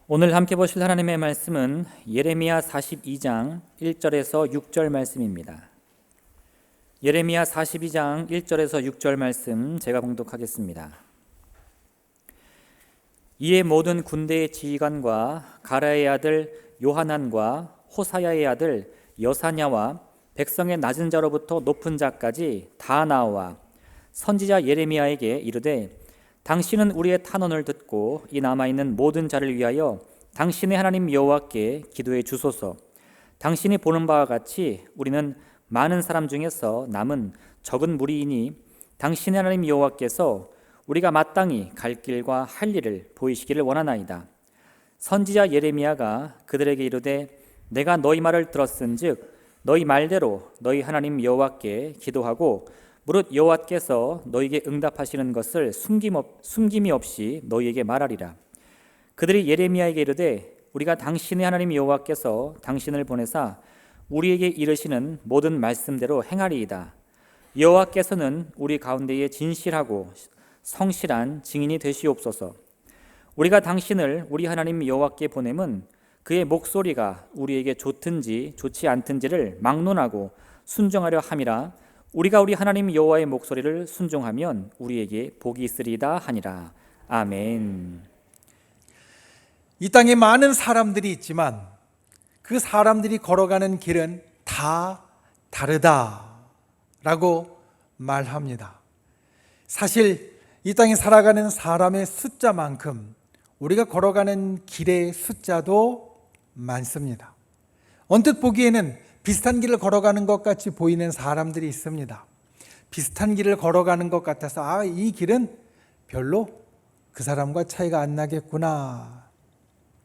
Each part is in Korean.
오늘 함께 보실 하나님의 말씀은 예레미야 42장 1절에서 6절 말씀입니다. 예레미야 42장 1절에서 6절 말씀 제가 봉독하겠습니다. 이에 모든 군대의 지휘관과 가라의 아들 요하난과 호사야의 아들 여사냐와 백성의 낮은 자로부터 높은 자까지 다 나와 선지자 예레미야에게 이르되 당신은 우리의 탄원을 듣고 이 남아있는 모든 자를 위하여 당신의 하나님 여호와께 기도해 주소서. 당신이 보는 바와 같이 우리는 많은 사람 중에서 남은 적은 무리이니 당신의 하나님 여호와께서 우리가 마땅히 갈 길과 할 일을 보이시기를 원하나이다. 선지자 예레미야가 그들에게 이르되 내가 너희 말을 들었은즉 너희 말대로 너희 하나님 여호와께 기도하고 무릇 여호와께서 너희에게 응답하시는 것을 숨김이 없이 너희에게 말하리라. 그들이 예레미야에게 이르되 우리가 당신의 하나님 여호와께서 당신을 보내사 우리에게 이르시는 모든 말씀대로 행하리이다. 여호와께서는 우리 가운데에 진실하고 성실한 증인이 되시옵소서. 우리가 당신을 우리 하나님 여호와께 보냄은 그의 목소리가 우리에게 좋든지 좋지 않든지를 막론하고 순종하려 함이라. 우리가 우리 하나님 여호와의 목소리를 순종하면 우리에게 복이 있으리이다 하니라. 아멘. 이 땅에 많은 사람들이 있지만 그 사람들이 걸어가는 길은 다 다르다라고 말합니다. 사실 이 땅에 살아가는 사람의 숫자만큼 우리가 걸어가는 길의 숫자도 많습니다. 언뜻 보기에는 비슷한 길을 걸어가는 것 같이 보이는 사람들이 있습니다. 비슷한 길을 걸어가는 것 같아서 이 길은 별로 그 사람과 차이가 안 나겠구나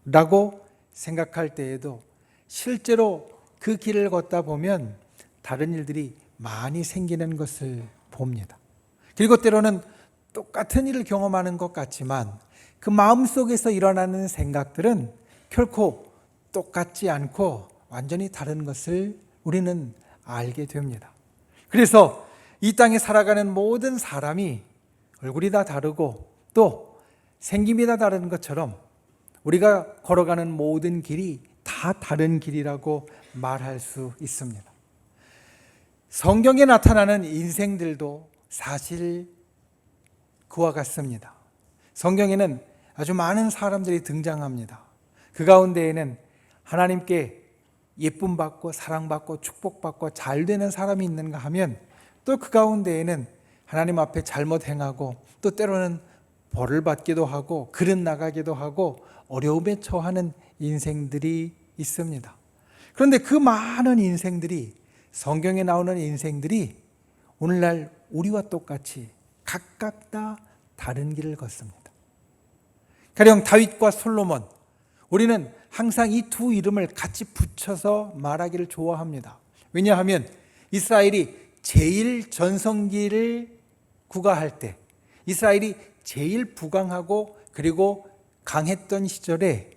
라고 생각할 때에도 실제로 그 길을 걷다 보면 다른 일들이 많이 생기는 것을 봅니다. 그리고 때로는 똑같은 일을 경험하는 것 같지만 그 마음속에서 일어나는 생각들은 결코 똑같지 않고 완전히 다른 것을 우리는 알게 됩니다. 그래서 이 땅에 살아가는 모든 사람이 얼굴이 다 다르고 또 생김이 다 다른 것처럼 우리가 걸어가는 모든 길이 다 다른 길이라고 말할 수 있습니다. 성경에 나타나는 인생들도 사실 그와 같습니다. 성경에는 아주 많은 사람들이 등장합니다. 그 가운데에는 하나님께 예쁨 받고 사랑받고 축복받고 잘 되는 사람이 있는가 하면 또 그 가운데에는 하나님 앞에 잘못 행하고 또 때로는 벌을 받기도 하고 그릇 나가기도 하고 어려움에 처하는 인생들이 있습니다. 그런데 그 많은 인생들이, 성경에 나오는 인생들이 오늘날 우리와 똑같이 각각 다 다른 길을 걷습니다. 가령 다윗과 솔로몬, 우리는 항상 이 두 이름을 같이 붙여서 말하기를 좋아합니다. 왜냐하면 이스라엘이 제일 전성기를 구가할 때, 이스라엘이 제일 부강하고 그리고 강했던 시절에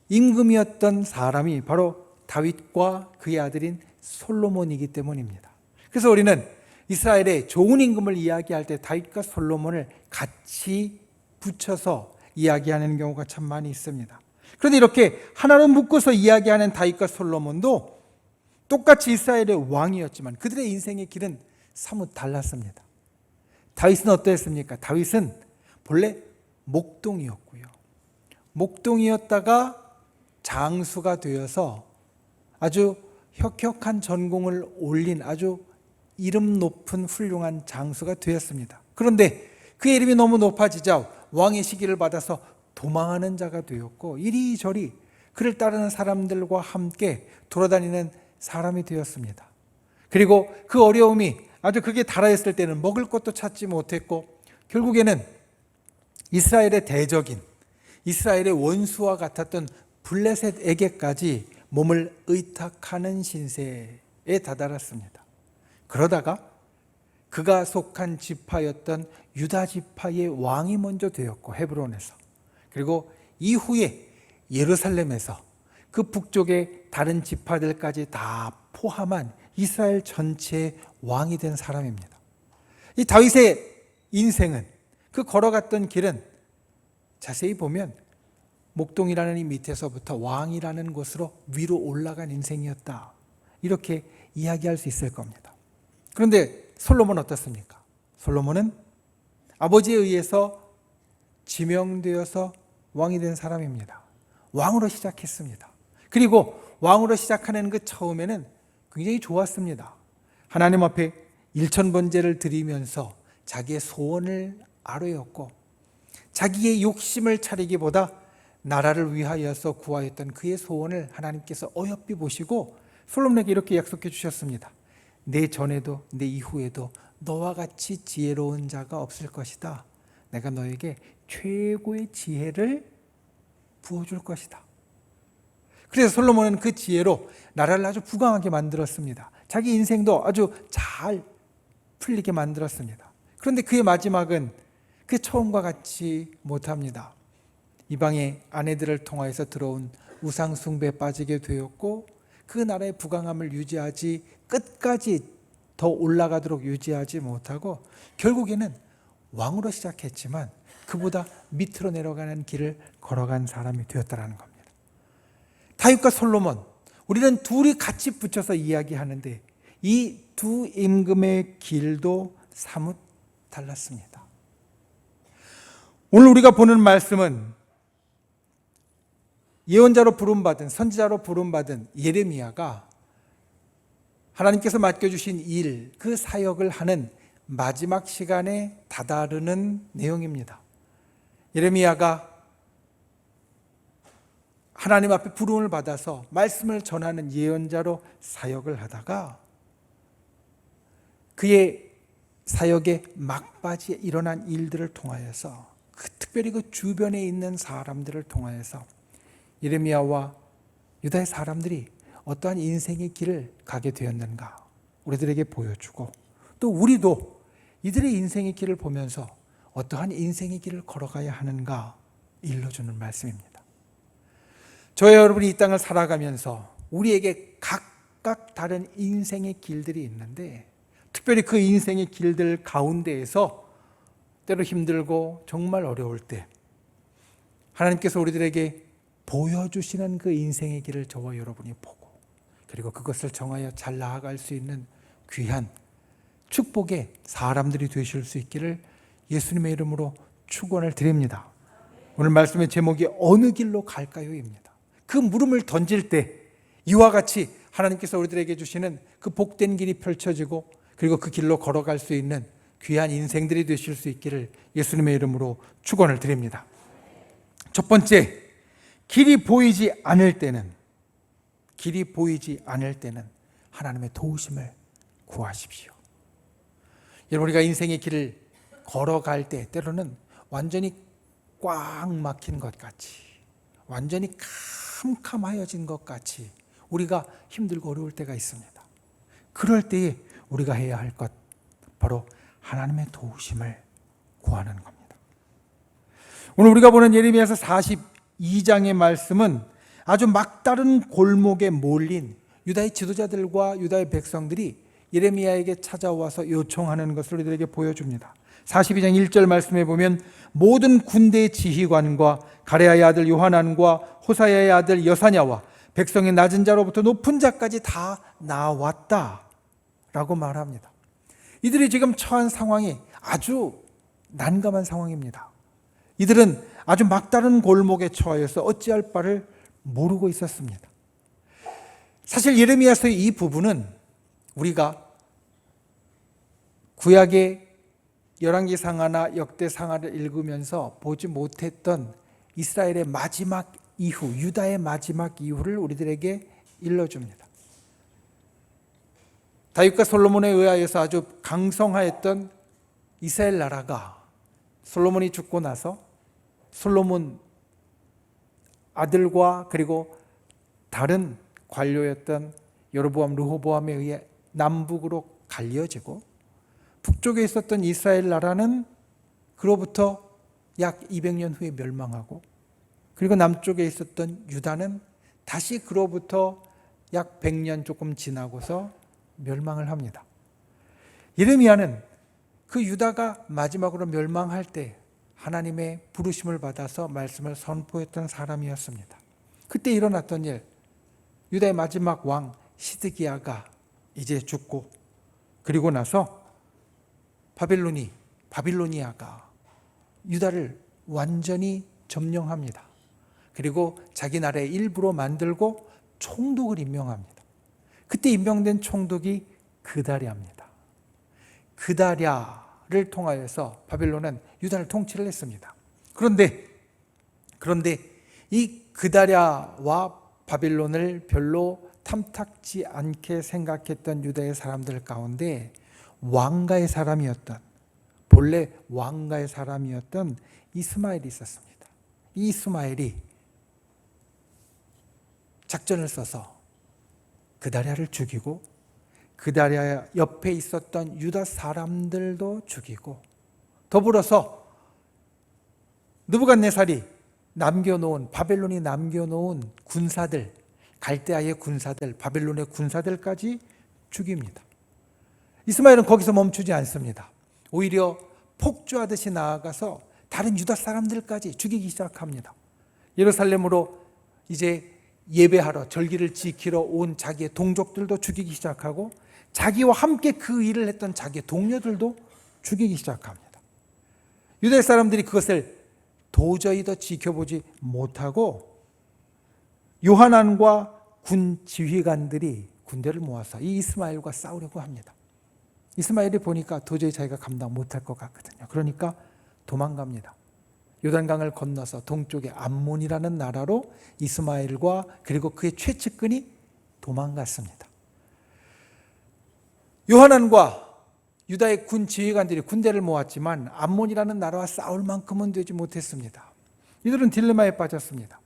임금이었던 사람이 바로 다윗과 그의 아들인 솔로몬이기 때문입니다. 그래서 우리는 이스라엘의 좋은 임금을 이야기할 때 다윗과 솔로몬을 같이 붙여서 이야기하는 경우가 참 많이 있습니다. 그런데 이렇게 하나로 묶어서 이야기하는 다윗과 솔로몬도 똑같이 이스라엘의 왕이었지만 그들의 인생의 길은 사뭇 달랐습니다. 다윗은 어떠했습니까? 다윗은 본래 목동이었고요. 목동이었다가 장수가 되어서 아주 혁혁한 전공을 올린 아주 이름 높은 훌륭한 장수가 되었습니다. 그런데 그의 이름이 너무 높아지자 왕의 시기를 받아서 도망하는 자가 되었고 이리저리 그를 따르는 사람들과 함께 돌아다니는 사람이 되었습니다. 그리고 그 어려움이 아주 극에 달하였을 때는 먹을 것도 찾지 못했고 결국에는 이스라엘의 대적인, 이스라엘의 원수와 같았던 블레셋에게까지 몸을 의탁하는 신세에 다다랐습니다. 그러다가 그가 속한 지파였던 유다 지파의 왕이 먼저 되었고 헤브론에서, 그리고 이후에 예루살렘에서 그 북쪽의 다른 지파들까지 다 포함한 이스라엘 전체의 왕이 된 사람입니다. 이 다윗의 인생은, 그 걸어갔던 길은 자세히 보면 목동이라는 이 밑에서부터 왕이라는 곳으로 위로 올라간 인생이었다. 이렇게 이야기할 수 있을 겁니다. 그런데 솔로몬은 어떻습니까? 솔로몬은 아버지에 의해서 지명되어서 왕이 된 사람입니다. 왕으로 시작했습니다. 그리고 왕으로 시작하는 그 처음에는 굉장히 좋았습니다. 하나님 앞에 1000번제를 드리면서 자기의 소원을 아뢰었고 자기의 욕심을 차리기보다 나라를 위하여서 구하였던 그의 소원을 하나님께서 어여삐 보시고 솔로몬에게 이렇게 약속해 주셨습니다. 내 전에도 내 이후에도 너와 같이 지혜로운 자가 없을 것이다. 내가 너에게 최고의 지혜를 부어줄 것이다. 그래서 솔로몬은 그 지혜로 나라를 아주 부강하게 만들었습니다. 자기 인생도 아주 잘 풀리게 만들었습니다. 그런데 그의 마지막은 그 처음과 같이 못합니다. 이방의 아내들을 통하여서 들어온 우상 숭배에 빠지게 되었고 그 나라의 부강함을 유지하지 끝까지 더 올라가도록 유지하지 못하고 결국에는 왕으로 시작했지만 그보다 밑으로 내려가는 길을 걸어간 사람이 되었다는 겁니다. 다윗과 솔로몬, 우리는 둘이 같이 붙여서 이야기하는데 이 두 임금의 길도 사뭇 달랐습니다. 오늘 우리가 보는 말씀은 예언자로 부름받은, 선지자로 부름받은 예레미야가 하나님께서 맡겨주신 일, 그 사역을 하는 마지막 시간에 다다르는 내용입니다. 예레미야가 하나님 앞에 부름을 받아서 말씀을 전하는 예언자로 사역을 하다가 그의 사역의 막바지에 일어난 일들을 통하여서 특별히 그 주변에 있는 사람들을 통하여서 예레미야와 유다의 사람들이 어떠한 인생의 길을 가게 되었는가 우리들에게 보여주고 또 우리도 이들의 인생의 길을 보면서 어떠한 인생의 길을 걸어가야 하는가 일러주는 말씀입니다. 저와 여러분이 이 땅을 살아가면서 우리에게 각각 다른 인생의 길들이 있는데 특별히 그 인생의 길들 가운데에서 때로 힘들고 정말 어려울 때 하나님께서 우리들에게 보여주시는 그 인생의 길을 저와 여러분이 보고 그리고 그것을 정하여 잘 나아갈 수 있는 귀한 축복의 사람들이 되실 수 있기를 예수님의 이름으로 축원을 드립니다. 오늘 말씀의 제목이 어느 길로 갈까요?입니다. 그 물음을 던질 때 이와 같이 하나님께서 우리들에게 주시는 그 복된 길이 펼쳐지고 그리고 그 길로 걸어갈 수 있는 귀한 인생들이 되실 수 있기를 예수님의 이름으로 축원을 드립니다. 첫 번째, 길이 보이지 않을 때는 하나님의 도우심을 구하십시오. 여러분, 우리가 인생의 길을 걸어갈 때 때로는 완전히 꽉 막힌 것 같이 완전히 캄캄하여진 것 같이 우리가 힘들고 어려울 때가 있습니다. 그럴 때에 우리가 해야 할 것 바로 하나님의 도우심을 구하는 겁니다. 오늘 우리가 보는 예레미야서 42장의 말씀은 아주 막다른 골목에 몰린 유다의 지도자들과 유다의 백성들이 예레미야에게 찾아와서 요청하는 것을 우리들에게 보여줍니다. 42장 1절 말씀에 보면 모든 군대의 지휘관과 가레야의 아들 요하난과 호사야의 아들 여사냐와 백성의 낮은 자로부터 높은 자까지 다 나왔다 라고 말합니다. 이들이 지금 처한 상황이 아주 난감한 상황입니다. 이들은 아주 막다른 골목에 처하여서 어찌할 바를 모르고 있었습니다. 사실 예레미야서의 이 부분은 우리가 구약의 열왕기상하나 역대상하를 읽으면서 보지 못했던 이스라엘의 마지막 이후, 유다의 마지막 이후를 우리들에게 일러줍니다. 다윗과 솔로몬에 의하여서 아주 강성하였던 이스라엘 나라가 솔로몬이 죽고 나서 솔로몬 아들과 그리고 다른 관료였던 여로보암, 르호보암에 의해 남북으로 갈려지고 북쪽에 있었던 이스라엘 나라는 그로부터 약 200년 후에 멸망하고 그리고 남쪽에 있었던 유다는 다시 그로부터 약 100년 조금 지나고서 멸망을 합니다. 예레미야는 그 유다가 마지막으로 멸망할 때 하나님의 부르심을 받아서 말씀을 선포했던 사람이었습니다. 그때 일어났던 일, 유다의 마지막 왕 시드기야가 이제 죽고, 그리고 나서 바빌로니아가 유다를 완전히 점령합니다. 그리고 자기 나라의 일부로 만들고 총독을 임명합니다. 그때 임명된 총독이 그다랴입니다. 그다랴를 통하여서 바빌론은 유다를 통치를 했습니다. 그런데 이 그다랴와 바빌론을 별로 탐탁지 않게 생각했던 유다의 사람들 가운데 본래 왕가의 사람이었던 이스마엘이 있었습니다. 이 이스마엘이 작전을 써서 그다랴를 죽이고, 그다랴 옆에 있었던 유다 사람들도 죽이고, 더불어서 느부갓네살이 바벨론이 남겨놓은 군사들, 갈대아의 군사들, 바벨론의 군사들까지 죽입니다. 이스마엘은 거기서 멈추지 않습니다. 오히려 폭주하듯이 나아가서 다른 유다 사람들까지 죽이기 시작합니다. 예루살렘으로 이제 예배하러, 절기를 지키러 온 자기의 동족들도 죽이기 시작하고, 자기와 함께 그 일을 했던 자기의 동료들도 죽이기 시작합니다. 유대 사람들이 그것을 도저히 더 지켜보지 못하고 요하난과 군 지휘관들이 군대를 모아서 이 이스마엘과 싸우려고 합니다. 이스마엘이 보니까 도저히 자기가 감당 못할 것 같거든요. 그러니까 도망갑니다. 요단강을 건너서 동쪽의 암몬이라는 나라로 이스마엘과 그리고 그의 최측근이 도망갔습니다. 요하난과 유다의 군 지휘관들이 군대를 모았지만 암몬이라는 나라와 싸울 만큼은 되지 못했습니다. 이들은 딜레마에 빠졌습니다.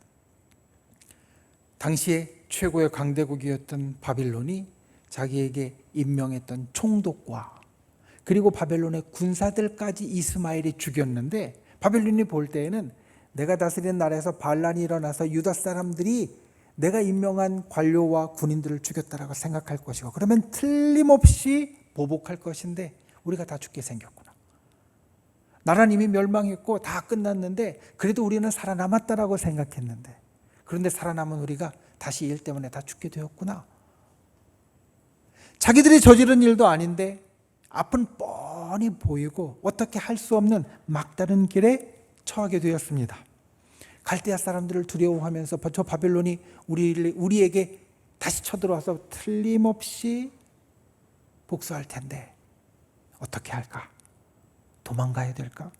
당시에 최고의 강대국이었던 바빌론이 자기에게 임명했던 총독과 그리고 바벨론의 군사들까지 이스마엘이 죽였는데, 바벨론이 볼 때에는 내가 다스리는 나라에서 반란이 일어나서 유다 사람들이 내가 임명한 관료와 군인들을 죽였다라고 생각할 것이고, 그러면 틀림없이 보복할 것인데 우리가 다 죽게 생겼구나. 나라는 이미 멸망했고 다 끝났는데 그래도 우리는 살아남았다라고 생각했는데, 그런데 살아남은 우리가 다시 일 때문에 다 죽게 되었구나. 자기들이 저지른 일도 아닌데 앞은 뻔히 보이고 어떻게 할 수 없는 막다른 길에 처하게 되었습니다. 갈대아 사람들을 두려워하면서 저 바벨론이 우리에게 다시 쳐들어와서 틀림없이 복수할 텐데 어떻게 할까? 도망가야 될까?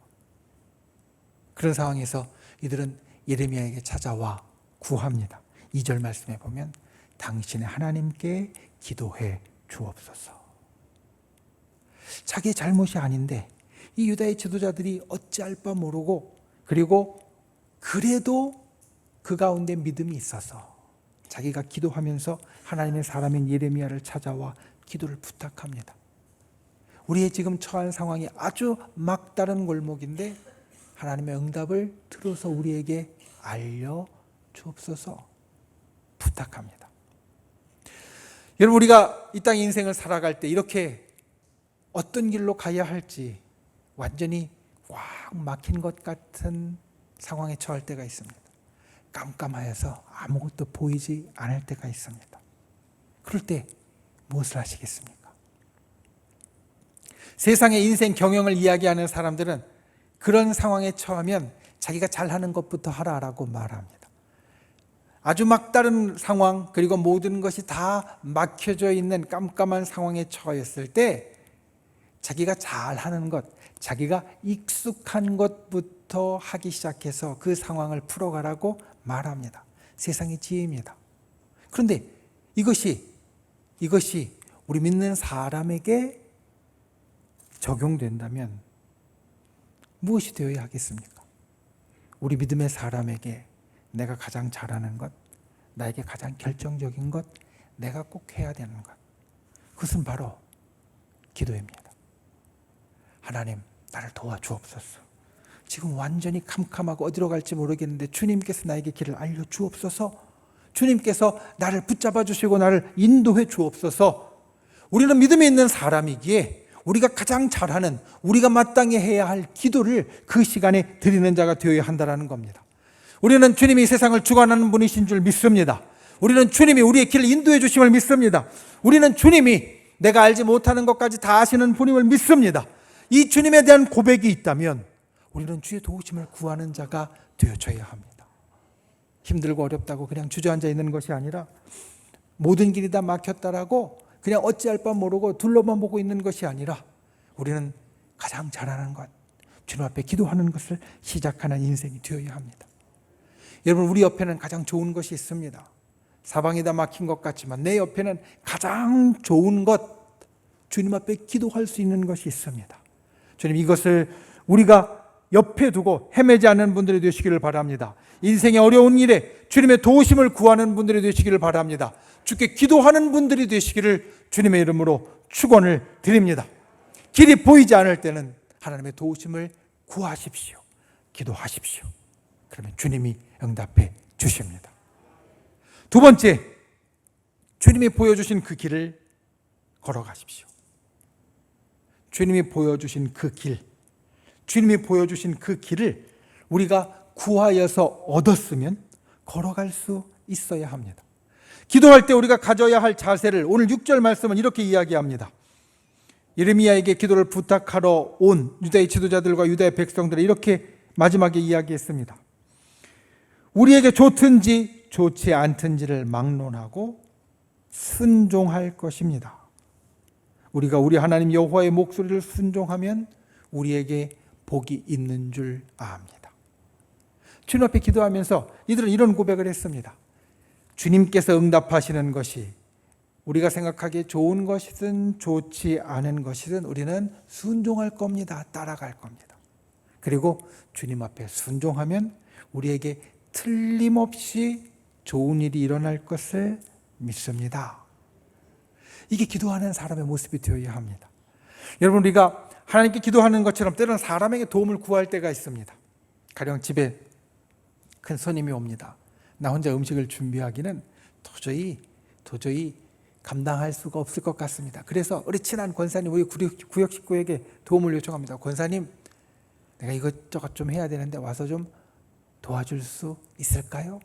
그런 상황에서 이들은 예레미야에게 찾아와 구합니다. 2절 말씀에 보면 당신의 하나님께 기도해 주옵소서. 자기의 잘못이 아닌데 이 유다의 지도자들이 어찌할 바 모르고, 그리고 그래도 그 가운데 믿음이 있어서 자기가 기도하면서 하나님의 사람인 예레미야를 찾아와 기도를 부탁합니다. 우리의 지금 처한 상황이 아주 막다른 골목인데 하나님의 응답을 들어서 우리에게 알려 주옵소서 부탁합니다. 여러분, 우리가 이 땅 인생을 살아갈 때 이렇게 어떤 길로 가야 할지 완전히 꽉 막힌 것 같은 상황에 처할 때가 있습니다. 깜깜하여서 아무것도 보이지 않을 때가 있습니다. 그럴 때 무엇을 하시겠습니까? 세상의 인생 경영을 이야기하는 사람들은 그런 상황에 처하면 자기가 잘하는 것부터 하라라고 말합니다. 아주 막다른 상황, 그리고 모든 것이 다 막혀져 있는 깜깜한 상황에 처했을 때 자기가 잘하는 것, 자기가 익숙한 것부터 하기 시작해서 그 상황을 풀어가라고 말합니다. 세상의 지혜입니다. 그런데 이것이 우리 믿는 사람에게 적용된다면 무엇이 되어야 하겠습니까? 우리 믿음의 사람에게 내가 가장 잘하는 것, 나에게 가장 결정적인 것, 내가 꼭 해야 되는 것, 그것은 바로 기도입니다. 하나님, 나를 도와주옵소서. 지금 완전히 캄캄하고 어디로 갈지 모르겠는데 주님께서 나에게 길을 알려주옵소서. 주님께서 나를 붙잡아 주시고 나를 인도해 주옵소서. 우리는 믿음이 있는 사람이기에 우리가 가장 잘하는, 우리가 마땅히 해야 할 기도를 그 시간에 드리는 자가 되어야 한다는 겁니다. 우리는 주님이 세상을 주관하는 분이신 줄 믿습니다. 우리는 주님이 우리의 길을 인도해 주심을 믿습니다. 우리는 주님이 내가 알지 못하는 것까지 다 아시는 분임을 믿습니다. 이 주님에 대한 고백이 있다면 우리는 주의 도우심을 구하는 자가 되어져야 합니다. 힘들고 어렵다고 그냥 주저앉아 있는 것이 아니라 모든 길이 다 막혔다라고 그냥 어찌할 바 모르고 둘러만 보고 있는 것이 아니라 우리는 가장 잘하는 것, 주님 앞에 기도하는 것을 시작하는 인생이 되어야 합니다. 여러분, 우리 옆에는 가장 좋은 것이 있습니다. 사방이 다 막힌 것 같지만 내 옆에는 가장 좋은 것, 주님 앞에 기도할 수 있는 것이 있습니다. 주님, 이것을 우리가 옆에 두고 헤매지 않는 분들이 되시기를 바랍니다. 인생의 어려운 일에 주님의 도우심을 구하는 분들이 되시기를 바랍니다. 주께 기도하는 분들이 되시기를 주님의 이름으로 축원을 드립니다. 길이 보이지 않을 때는 하나님의 도우심을 구하십시오. 기도하십시오. 그러면 주님이 응답해 주십니다. 두 번째, 주님이 보여주신 그 길을 걸어가십시오. 주님이 보여주신 그 길, 주님이 보여주신 그 길을 우리가 구하여서 얻었으면 걸어갈 수 있어야 합니다. 기도할 때 우리가 가져야 할 자세를 오늘 6절 말씀은 이렇게 이야기합니다. 예레미야에게 기도를 부탁하러 온 유다의 지도자들과 유다의 백성들이 이렇게 마지막에 이야기했습니다. 우리에게 좋든지 좋지 않든지를 막론하고 순종할 것입니다. 우리가 우리 하나님 여호와의 목소리를 순종하면 우리에게 복이 있는 줄 압니다. 주님 앞에 기도하면서 이들은 이런 고백을 했습니다. 주님께서 응답하시는 것이 우리가 생각하기에 좋은 것이든 좋지 않은 것이든 우리는 순종할 겁니다. 따라갈 겁니다. 그리고 주님 앞에 순종하면 우리에게 틀림없이 좋은 일이 일어날 것을 믿습니다. 이게 기도하는 사람의 모습이 되어야 합니다. 여러분, 우리가 하나님께 기도하는 것처럼 때로는 사람에게 도움을 구할 때가 있습니다. 가령 집에 큰 손님이 옵니다. 나 혼자 음식을 준비하기는 도저히 감당할 수가 없을 것 같습니다. 그래서 우리 친한 권사님, 우리 구역 식구에게 도움을 요청합니다. 권사님, 내가 이것저것 좀 해야 되는데 와서 좀 도와줄 수 있을까요?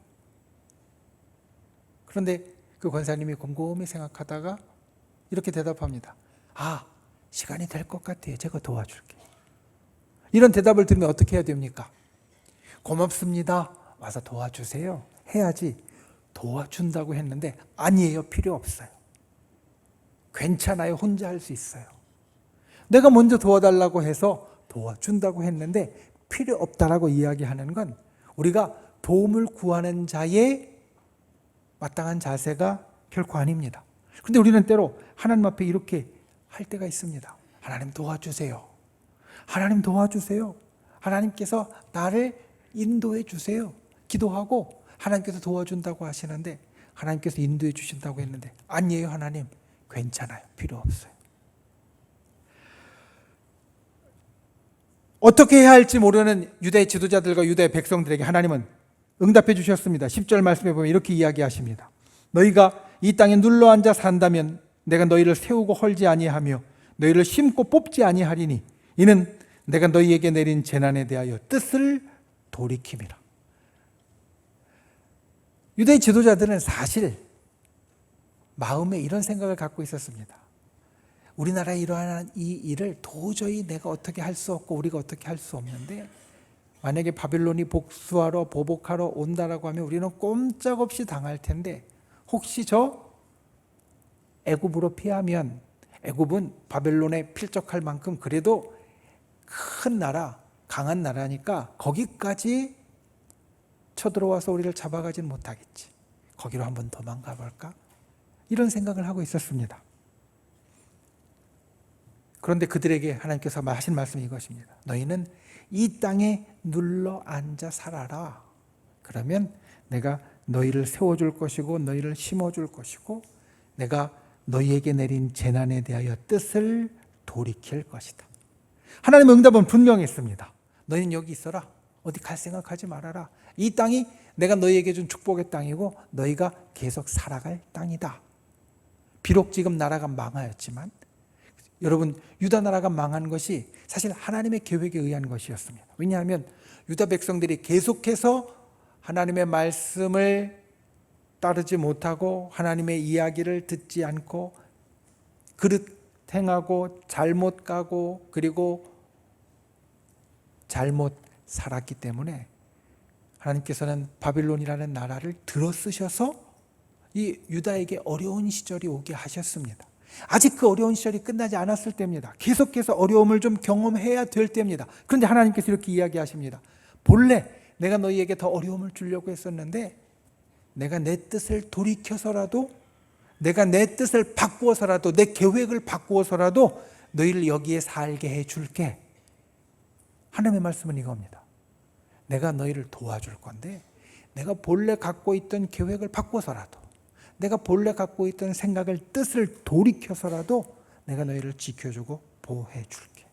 그런데 그 권사님이 곰곰이 생각하다가 이렇게 대답합니다. 시간이 될 것 같아요. 제가 도와줄게요. 이런 대답을 들으면 어떻게 해야 됩니까? 고맙습니다. 와서 도와주세요. 해야지. 도와준다고 했는데 아니에요. 필요 없어요. 괜찮아요. 혼자 할 수 있어요. 내가 먼저 도와달라고 해서 도와준다고 했는데 필요 없다라고 이야기하는 건 우리가 도움을 구하는 자의 마땅한 자세가 결코 아닙니다. 그런데 우리는 때로 하나님 앞에 이렇게 할 때가 있습니다. 하나님 도와주세요. 하나님 도와주세요. 하나님께서 나를 인도해 주세요. 기도하고 하나님께서 도와준다고 하시는데 하나님께서 인도해 주신다고 했는데 아니에요. 하나님 괜찮아요. 필요 없어요. 어떻게 해야 할지 모르는 유다의 지도자들과 유다의 백성들에게 하나님은 응답해 주셨습니다. 10절 말씀에 보면 이렇게 이야기하십니다. 너희가 이 땅에 눌러앉아 산다면 내가 너희를 세우고 헐지 아니하며 너희를 심고 뽑지 아니하리니 이는 내가 너희에게 내린 재난에 대하여 뜻을 돌이킴이라. 유다의 지도자들은 사실 마음에 이런 생각을 갖고 있었습니다. 우리나라에 일어나는 이 일을 도저히 내가 어떻게 할 수 없고 우리가 어떻게 할 수 없는데 만약에 바벨론이 복수하러 보복하러 온다라고 하면 우리는 꼼짝없이 당할 텐데 혹시 저 애굽으로 피하면 애굽은 바벨론에 필적할 만큼 그래도 큰 나라, 강한 나라니까 거기까지 쳐들어와서 우리를 잡아가진 못하겠지. 거기로 한번 도망가 볼까? 이런 생각을 하고 있었습니다. 그런데 그들에게 하나님께서 하신 말씀이 이것입니다. 너희는 이 땅에 눌러 앉아 살아라. 그러면 내가 너희를 세워줄 것이고 너희를 심어줄 것이고 내가 너희에게 내린 재난에 대하여 뜻을 돌이킬 것이다. 하나님의 응답은 분명했습니다. 너희는 여기 있어라. 어디 갈 생각하지 말아라. 이 땅이 내가 너희에게 준 축복의 땅이고 너희가 계속 살아갈 땅이다. 비록 지금 나라가 망하였지만 여러분, 유다 나라가 망한 것이 사실 하나님의 계획에 의한 것이었습니다. 왜냐하면 유다 백성들이 계속해서 하나님의 말씀을 따르지 못하고 하나님의 이야기를 듣지 않고 그릇 행하고 잘못 가고 그리고 잘못 살았기 때문에 하나님께서는 바빌론이라는 나라를 들어쓰셔서 이 유다에게 어려운 시절이 오게 하셨습니다. 아직 그 어려운 시절이 끝나지 않았을 때입니다. 계속해서 어려움을 좀 경험해야 될 때입니다. 그런데 하나님께서 이렇게 이야기하십니다. 본래 내가 너희에게 더 어려움을 주려고 했었는데 내가 내 뜻을 돌이켜서라도, 내가 내 뜻을 바꾸어서라도, 내 계획을 바꾸어서라도 너희를 여기에 살게 해줄게. 하나님의 말씀은 이겁니다. 내가 너희를 도와줄 건데 내가 본래 갖고 있던 계획을 바꿔서라도, 내가 본래 갖고 있던 생각을, 뜻을 돌이켜서라도 내가 너희를 지켜주고 보호해 줄게.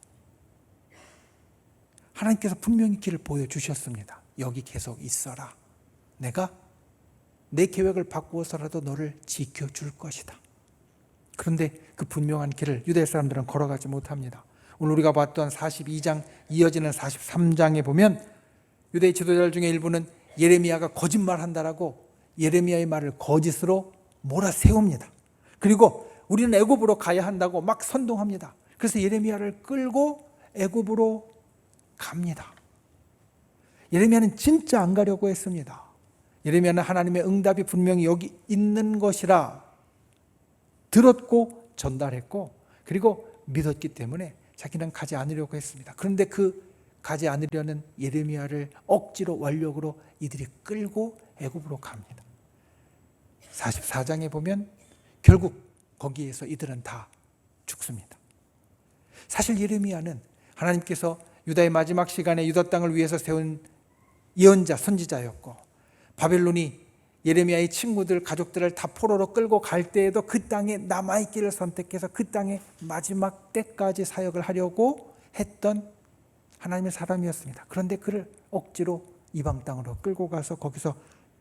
하나님께서 분명히 길을 보여주셨습니다. 여기 계속 있어라. 내가 내 계획을 바꾸어서라도 너를 지켜줄 것이다. 그런데 그 분명한 길을 유대 사람들은 걸어가지 못합니다. 오늘 우리가 봤던 42장 이어지는 43장에 보면 유대 지도자들 중에 일부는 예레미야가 거짓말한다라고 예레미야의 말을 거짓으로 몰아세웁니다. 그리고 우리는 애굽으로 가야 한다고 막 선동합니다. 그래서 예레미야를 끌고 애굽으로 갑니다. 예레미야는 진짜 안 가려고 했습니다. 예레미야는 하나님의 응답이 분명히 여기 있는 것이라 들었고 전달했고 그리고 믿었기 때문에 자기는 가지 않으려고 했습니다. 그런데 그 가지 않으려는 예레미야를 억지로 완력으로 이들이 끌고 애굽으로 갑니다. 44장에 보면 결국 거기에서 이들은 다 죽습니다. 사실 예레미야는 하나님께서 유다의 마지막 시간에 유다 땅을 위해서 세운 예언자, 선지자였고 바벨론이 예레미야의 친구들, 가족들을 다 포로로 끌고 갈 때에도 그 땅에 남아있기를 선택해서 그 땅에 마지막 때까지 사역을 하려고 했던 하나님의 사람이었습니다. 그런데 그를 억지로 이방 땅으로 끌고 가서 거기서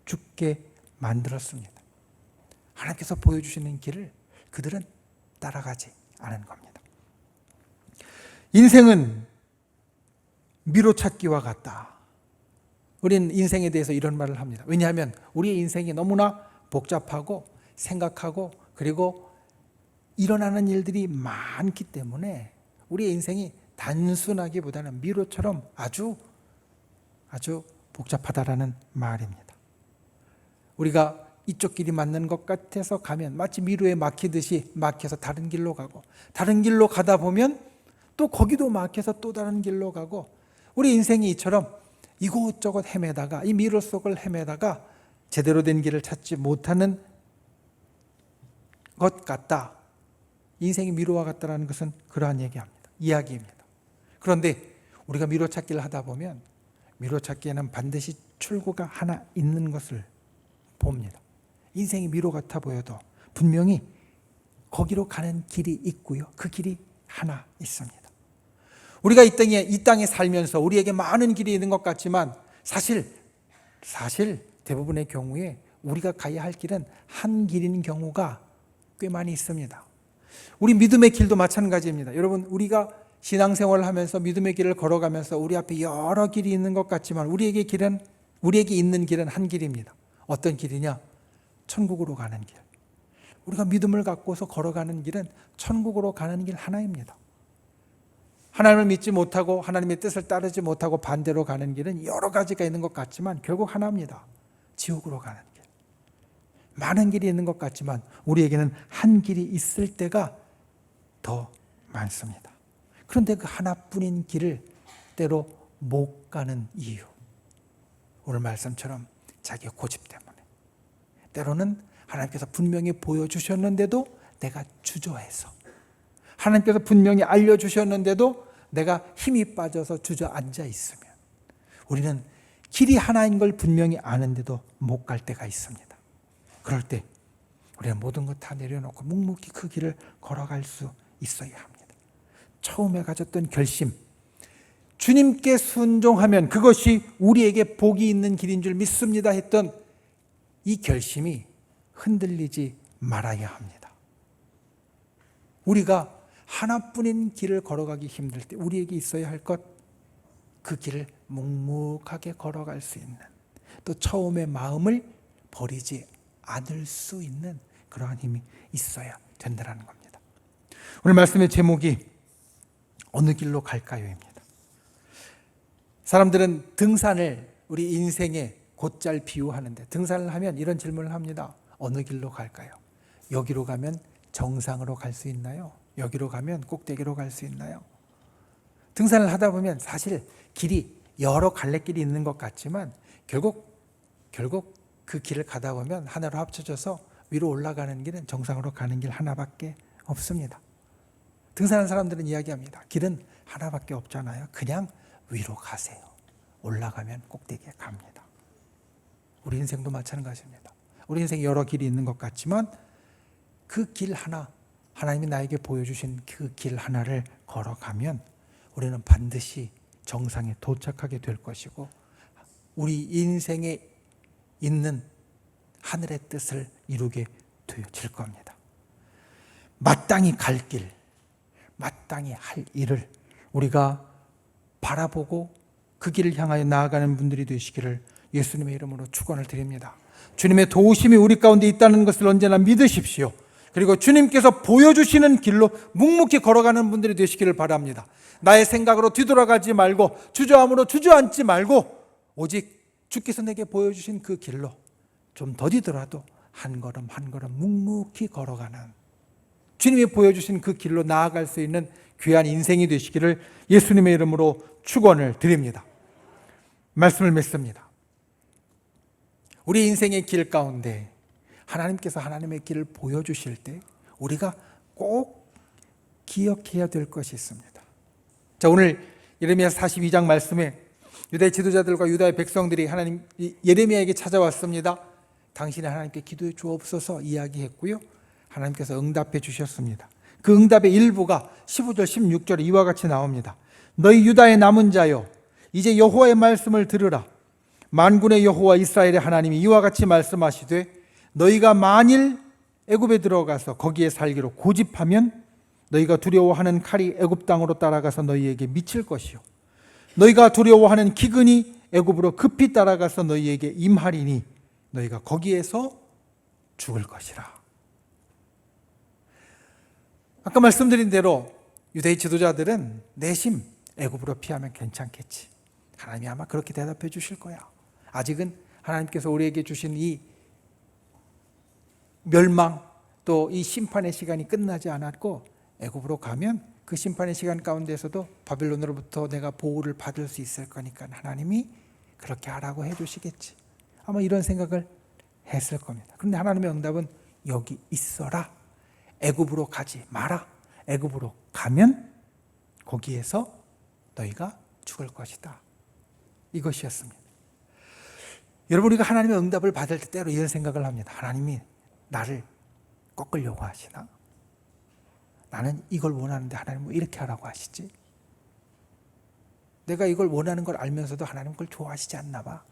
죽게 만들었습니다. 하나님께서 보여주시는 길을 그들은 따라가지 않은 겁니다. 인생은 미로찾기와 같다. 우리는 인생에 대해서 이런 말을 합니다. 왜냐하면 우리의 인생이 너무나 복잡하고 생각하고 그리고 일어나는 일들이 많기 때문에 우리의 인생이 단순하기보다는 미로처럼 아주 복잡하다라는 말입니다. 우리가 이쪽 길이 맞는 것 같아서 가면 마치 미로에 막히듯이 막혀서 다른 길로 가고 다른 길로 가다 보면 또 거기도 막혀서 또 다른 길로 가고 우리 인생이 이처럼 이곳저곳 헤매다가 이 미로 속을 헤매다가 제대로 된 길을 찾지 못하는 것 같다. 인생이 미로와 같다라는 것은 그러한 이야기입니다. 그런데 우리가 미로 찾기를 하다 보면 미로 찾기에는 반드시 출구가 하나 있는 것을 봅니다. 인생이 미로 같아 보여도 분명히 거기로 가는 길이 있고요. 그 길이 하나 있습니다. 우리가 이 땅에 살면서 우리에게 많은 길이 있는 것 같지만 사실 대부분의 경우에 우리가 가야 할 길은 한 길인 경우가 꽤 많이 있습니다. 우리 믿음의 길도 마찬가지입니다. 여러분, 우리가 신앙생활을 하면서 믿음의 길을 걸어가면서 우리 앞에 여러 길이 있는 것 같지만 우리에게 있는 길은 한 길입니다. 어떤 길이냐? 천국으로 가는 길. 우리가 믿음을 갖고서 걸어가는 길은 천국으로 가는 길 하나입니다. 하나님을 믿지 못하고 하나님의 뜻을 따르지 못하고 반대로 가는 길은 여러 가지가 있는 것 같지만 결국 하나입니다. 지옥으로 가는 길. 많은 길이 있는 것 같지만 우리에게는 한 길이 있을 때가 더 많습니다. 그런데 그 하나뿐인 길을 때로 못 가는 이유, 오늘 말씀처럼 자기의 고집 때문에, 때로는 하나님께서 분명히 보여주셨는데도 내가 주저해서, 하나님께서 분명히 알려주셨는데도 내가 힘이 빠져서 주저앉아 있으면, 우리는 길이 하나인 걸 분명히 아는데도 못 갈 때가 있습니다. 그럴 때 우리는 모든 것 다 내려놓고 묵묵히 그 길을 걸어갈 수 있어야 합니다. 처음에 가졌던 결심, 주님께 순종하면 그것이 우리에게 복이 있는 길인 줄 믿습니다 했던 이 결심이 흔들리지 말아야 합니다. 우리가 하나뿐인 길을 걸어가기 힘들 때 우리에게 있어야 할 것, 그 길을 묵묵하게 걸어갈 수 있는, 또 처음의 마음을 버리지 않을 수 있는 그러한 힘이 있어야 된다는 겁니다. 오늘 말씀의 제목이 어느 길로 갈까요입니다. 사람들은 등산을 우리 인생에 곧잘 비유하는데, 등산을 하면 이런 질문을 합니다. 어느 길로 갈까요? 여기로 가면 정상으로 갈 수 있나요? 여기로 가면 꼭대기로 갈 수 있나요? 등산을 하다 보면 사실 길이 여러 갈래길이 있는 것 같지만 결국 그 길을 가다 보면 하나로 합쳐져서 위로 올라가는 길은, 정상으로 가는 길 하나밖에 없습니다. 등산하는 사람들은 이야기합니다. 길은 하나밖에 없잖아요. 그냥 위로 가세요. 올라가면 꼭대기에 갑니다. 우리 인생도 마찬가지입니다. 우리 인생에 여러 길이 있는 것 같지만 그 길 하나, 하나님이 나에게 보여주신 그 길 하나를 걸어가면 우리는 반드시 정상에 도착하게 될 것이고, 우리 인생에 있는 하늘의 뜻을 이루게 되어질 겁니다. 마땅히 갈 길, 마땅히 할 일을 우리가 바라보고 그 길을 향하여 나아가는 분들이 되시기를 예수님의 이름으로 축원을 드립니다. 주님의 도우심이 우리 가운데 있다는 것을 언제나 믿으십시오. 그리고 주님께서 보여주시는 길로 묵묵히 걸어가는 분들이 되시기를 바랍니다. 나의 생각으로 뒤돌아가지 말고, 주저함으로 주저앉지 말고, 오직 주께서 내게 보여주신 그 길로 좀 더디더라도 한 걸음 한 걸음 묵묵히 걸어가는, 주님이 보여주신 그 길로 나아갈 수 있는 귀한 인생이 되시기를 예수님의 이름으로 축원을 드립니다. 말씀을 맺습니다. 우리 인생의 길 가운데 하나님께서 하나님의 길을 보여주실 때 우리가 꼭 기억해야 될 것이 있습니다. 자, 오늘 예레미야 42장 말씀에 유다의 지도자들과 유다의 백성들이 하나님 예레미야에게 찾아왔습니다. 당신이 하나님께 기도해 주옵소서 이야기했고요. 하나님께서 응답해 주셨습니다. 그 응답의 일부가 15절 16절에 이와 같이 나옵니다. 너희 유다의 남은 자여, 이제 여호와의 말씀을 들으라. 만군의 여호와 이스라엘의 하나님이 이와 같이 말씀하시되, 너희가 만일 애굽에 들어가서 거기에 살기로 고집하면 너희가 두려워하는 칼이 애굽 땅으로 따라가서 너희에게 미칠 것이요, 너희가 두려워하는 기근이 애굽으로 급히 따라가서 너희에게 임하리니 너희가 거기에서 죽을 것이라. 아까 말씀드린 대로 유대의 지도자들은 내심 애굽으로 피하면 괜찮겠지, 하나님이 아마 그렇게 대답해 주실 거야, 아직은 하나님께서 우리에게 주신 이 멸망, 또 이 심판의 시간이 끝나지 않았고, 애굽으로 가면 그 심판의 시간 가운데서도 바빌론으로부터 내가 보호를 받을 수 있을 거니까 하나님이 그렇게 하라고 해주시겠지, 아마 이런 생각을 했을 겁니다. 그런데 하나님의 응답은 여기 있어라, 애굽으로 가지 마라, 애굽으로 가면 거기에서 너희가 죽을 것이다, 이것이었습니다. 여러분, 우리가 하나님의 응답을 받을 때 때로 이런 생각을 합니다. 하나님이 나를 꺾으려고 하시나? 나는 이걸 원하는데 하나님 왜 이렇게 하라고 하시지? 내가 이걸 원하는 걸 알면서도 하나님 그걸 좋아하시지 않나 봐.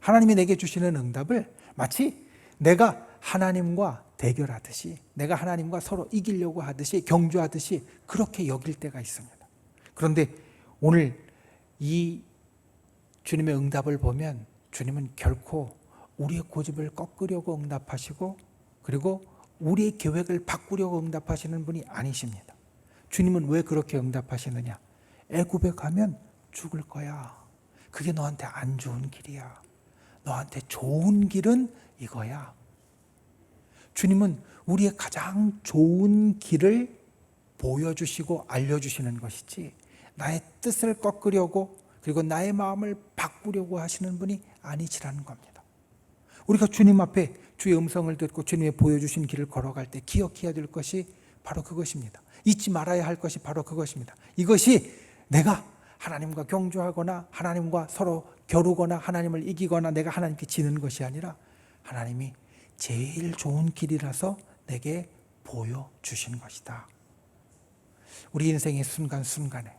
하나님이 내게 주시는 응답을 마치 내가 하나님과 대결하듯이, 내가 하나님과 서로 이기려고 하듯이, 경주하듯이 그렇게 여길 때가 있습니다. 그런데 오늘 이 주님의 응답을 보면 주님은 결코 우리의 고집을 꺾으려고 응답하시고, 그리고 우리의 계획을 바꾸려고 응답하시는 분이 아니십니다. 주님은 왜 그렇게 응답하시느냐? 애굽에 가면 죽을 거야. 그게 너한테 안 좋은 길이야. 너한테 좋은 길은 이거야. 주님은 우리의 가장 좋은 길을 보여주시고 알려주시는 것이지, 나의 뜻을 꺾으려고, 그리고 나의 마음을 바꾸려고 하시는 분이 아니시라는 겁니다. 우리가 주님 앞에 주의 음성을 듣고 주님의 보여주신 길을 걸어갈 때 기억해야 될 것이 바로 그것입니다. 잊지 말아야 할 것이 바로 그것입니다. 이것이 내가 하나님과 경주하거나 하나님과 서로 겨루거나 하나님을 이기거나 내가 하나님께 지는 것이 아니라 하나님이 제일 좋은 길이라서 내게 보여주신 것이다. 우리 인생의 순간순간에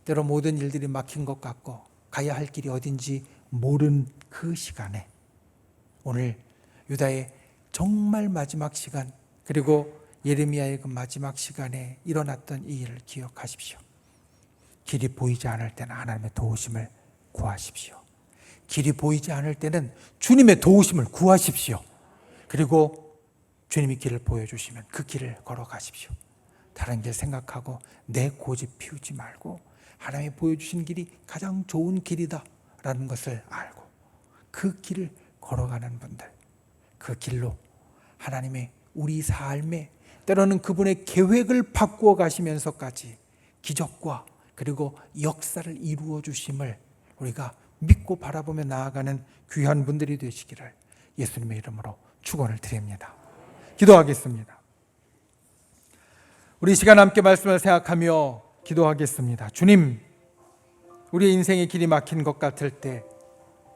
때로 모든 일들이 막힌 것 같고 가야 할 길이 어딘지 모른 그 시간에 오늘 유다의 정말 마지막 시간, 그리고 예레미야의 그 마지막 시간에 일어났던 이 일을 기억하십시오. 길이 보이지 않을 때는 하나님의 도우심을 구하십시오. 길이 보이지 않을 때는 주님의 도우심을 구하십시오. 그리고 주님이 길을 보여주시면 그 길을 걸어가십시오. 다른 길 생각하고 내 고집 피우지 말고 하나님이 보여주신 길이 가장 좋은 길이다 라는 것을 알고 그 길을 걸어가는 분들, 그 길로 하나님의 우리 삶에 때로는 그분의 계획을 바꾸어 가시면서까지 기적과 그리고 역사를 이루어 주심을 우리가 믿고 바라보며 나아가는 귀한 분들이 되시기를 예수님의 이름으로 축원을 드립니다. 기도하겠습니다. 우리 시간 함께 말씀을 생각하며 기도하겠습니다. 주님, 우리의 인생의 길이 막힌 것 같을 때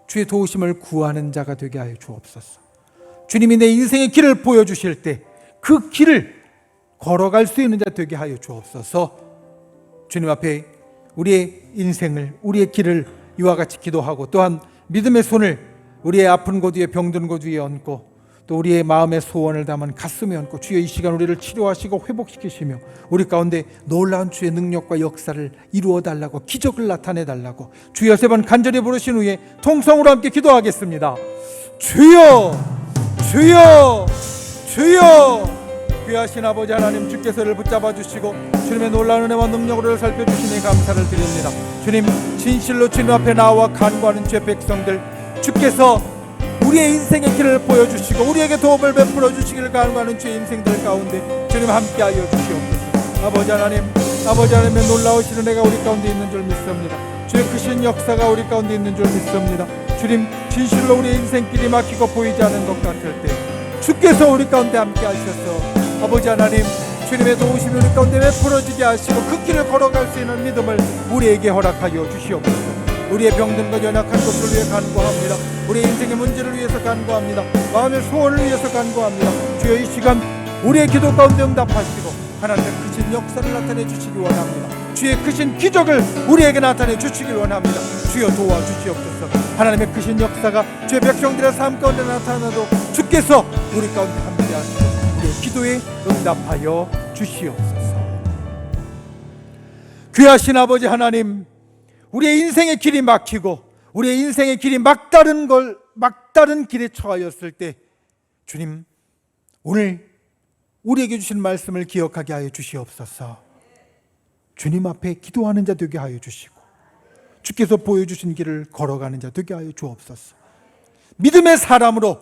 주의 도우심을 구하는 자가 되게 하여 주옵소서. 주님이 내 인생의 길을 보여주실 때 그 길을 걸어갈 수 있는 자 되게 하여 주옵소서. 주님 앞에 우리의 인생을, 우리의 길을 이와 같이 기도하고 또한 믿음의 손을 우리의 아픈 곳 위에, 병든 곳 위에 얹고 또 우리의 마음의 소원을 담은 가슴에 얹고 주여 이 시간 우리를 치료하시고 회복시키시며 우리 가운데 놀라운 주의 능력과 역사를 이루어 달라고, 기적을 나타내 달라고 주여 세 번 간절히 부르신 후에 통성으로 함께 기도하겠습니다. 주여, 주여, 주여. 귀하신 아버지 하나님, 주께서 를 붙잡아 주시고 주님의 놀라운 은혜와 능력으로 살펴주시니 감사를 드립니다. 주님, 진실로 주님 앞에 나와 간구하는 죄 백성들, 주께서 우리의 인생의 길을 보여주시고 우리에게 도움을 베풀어 주시기를 간구하는 주의 인생들 가운데 주님 함께하여 주시옵소서. 아버지 하나님의 놀라우신 은혜가 우리 가운데 있는 줄 믿습니다. 주의 크신 역사가 우리 가운데 있는 줄 믿습니다. 주님, 진실로 우리의 인생길이 막히고 보이지 않는 것 같을 때 주께서 우리 가운데 함께하셔서 아버지 하나님, 주님의 도우심이 우리 가운데 베풀어지게 하시고 그 길을 걸어갈 수 있는 믿음을 우리에게 허락하여 주시옵소서. 우리의 병든 것, 연약한 것을 위해 간구합니다. 우리의 인생의 문제를 위해서 간구합니다. 마음의 소원을 위해서 간구합니다. 주여 이 시간 우리의 기도 가운데 응답하시고 하나님의 크신 역사를 나타내 주시기 원합니다. 주의 크신 기적을 우리에게 나타내 주시기 원합니다. 주여 도와주시옵소서. 하나님의 크신 역사가 주의 백성들의 삶 가운데 나타나도 주께서 우리 가운데 함께하시고 우리의 기도에 응답하여 주시옵소서. 귀하신 아버지 하나님, 우리의 인생의 길이 막히고 우리의 인생의 길이 막다른 길에 처하였을 때 주님, 오늘 우리에게 주신 말씀을 기억하게 하여 주시옵소서. 주님 앞에 기도하는 자 되게 하여 주시고 주께서 보여주신 길을 걸어가는 자 되게 하여 주옵소서. 믿음의 사람으로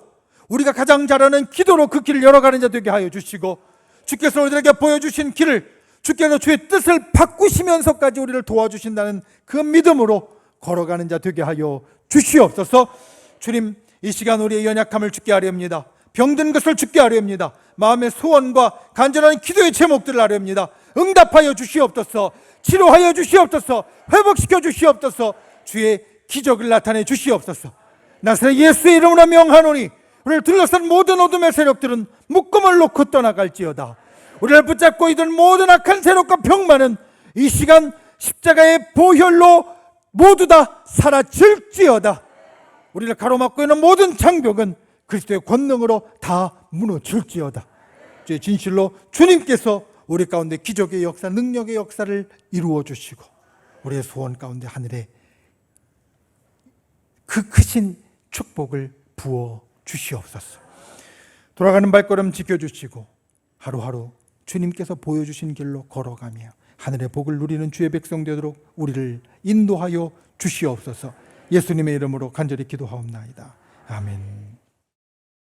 우리가 가장 잘하는 기도로 그 길을 열어가는 자 되게 하여 주시고 주께서 우리들에게 보여주신 길을 주께서 주의 뜻을 바꾸시면서까지 우리를 도와주신다는 그 믿음으로 걸어가는 자 되게 하여 주시옵소서. 주님, 이 시간 우리의 연약함을 주께 아뢰옵니다. 병든 것을 주께 아뢰옵니다. 마음의 소원과 간절한 기도의 제목들을 아뢰옵니다. 응답하여 주시옵소서. 치료하여 주시옵소서. 회복시켜 주시옵소서. 주의 기적을 나타내 주시옵소서. 나사렛 예수의 이름으로 명하노니 우리를 둘러싼 모든 어둠의 세력들은 묶음을 놓고 떠나갈지어다. 우리를 붙잡고 있던 모든 악한 세력과 병만은 이 시간 십자가의 보혈로 모두 다 사라질지어다. 우리를 가로막고 있는 모든 장벽은 그리스도의 권능으로 다 무너질지어다. 주의 진실로 주님께서 우리 가운데 기적의 역사, 능력의 역사를 이루어 주시고 우리의 소원 가운데 하늘에 그 크신 축복을 부어 주시옵소서. 돌아가는 발걸음 지켜주시고 하루하루 주님께서 보여주신 길로 걸어가며 하늘의 복을 누리는 주의 백성 되도록 우리를 인도하여 주시옵소서. 예수님의 이름으로 간절히 기도하옵나이다. 아멘.